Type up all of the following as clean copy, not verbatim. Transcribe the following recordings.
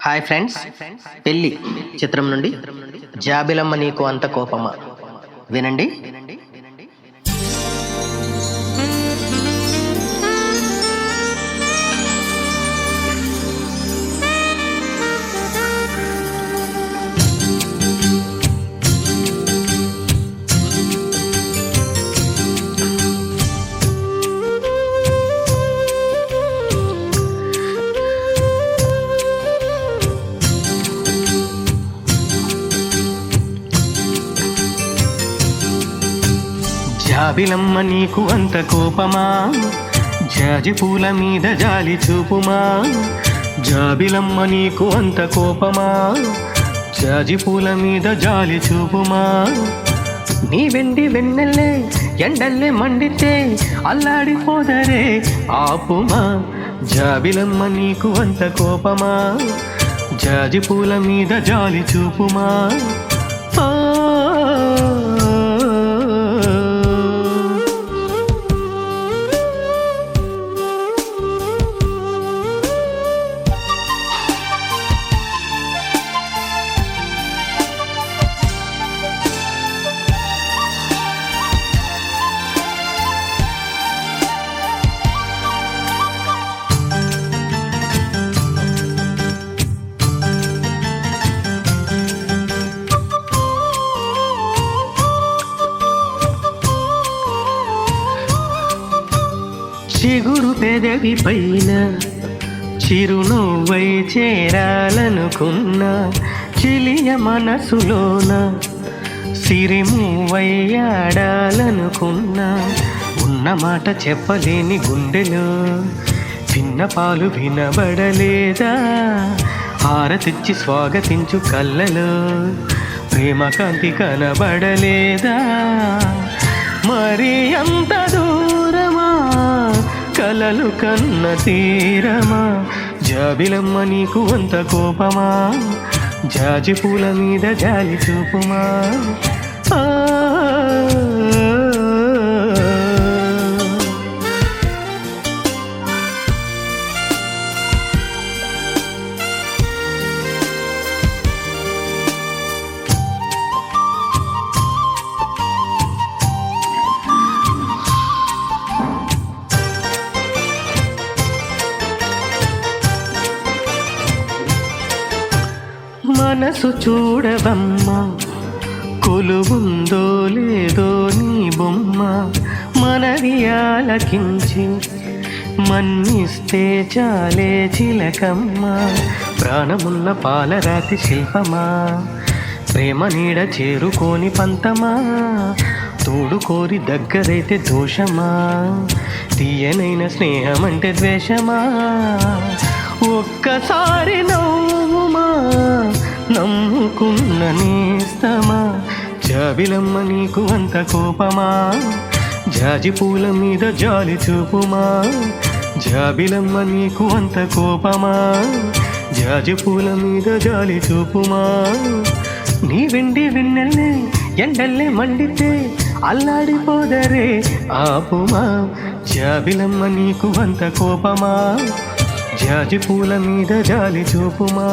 Hi friends, పెళ్ళి చిత్రం నుండి జాబిలమ్మ నీకు అంత కోపమా వినండి. జాబిలమ్మ నీకు అంత కోపమా, జాజి పూల మీద జాలి చూపుమా. జాబిలమ్మ నీకు అంత కోపమా, జాజి పూల మీద జాలి చూపుమా. నీ వెండి వెన్నెల్లే ఎండల్లే మండితే అల్లాడిపోదరే ఆపుమా. జాబిలమ్మ నీకు అంత కోపమా, జాజి పూల మీద జాలి చూపుమా. చిగురు పెదవి పైన చిరునవ్వై చేరాలనుకున్నా, చిలియ మనసులోన సిరిమువ్వై ఆడాలనుకున్నా. ఉన్న మాట చెప్పలేని గుండెలో విన్నపాలు వినబడలేదా. హారతిచ్చి స్వాగతించు కళ్ళలో ప్రేమ కాంతి కనబడలేదా. మరి అంత దూరమా కలలు కన్న తీరమా. జాబిలమ్మ నీకు అంత కోపమా, జాజి పూల మీద జాలి చూపుమా. మనసు చూడవమ్మా, కొలువుందో లేదో నీ బొమ్మ. మనవి ఆలకించి మన్నిస్తే చాలే చిలకమ్మ. ప్రాణమున్న పాలరాతి శిల్పమా, ప్రేమ నీడ చేరుకోని పంతమా. తోడుకోరి దగ్గరైతే దోషమా, తీయనైన స్నేహమంటే ద్వేషమా. ఒక్కసారి నవ్వుమా, నమ్ముకున్న నేస్తమా. జాబిలమ్మ నీకు అంత కోపమా, జాజి పూల మీద జాలి చూపుమా. జాబిలమ్మ నీకు అంత కోపమా, జాజి పూల మీద జాలి చూపుమా. నీ వెండి వెన్నెల్లే ఎండల్లే మండితే అల్లాడిపోదరే ఆపుమా. జాబిలమ్మ నీకు అంత కోపమా, జాజి పూల మీద జాలి చూపుమా.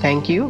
Thank you.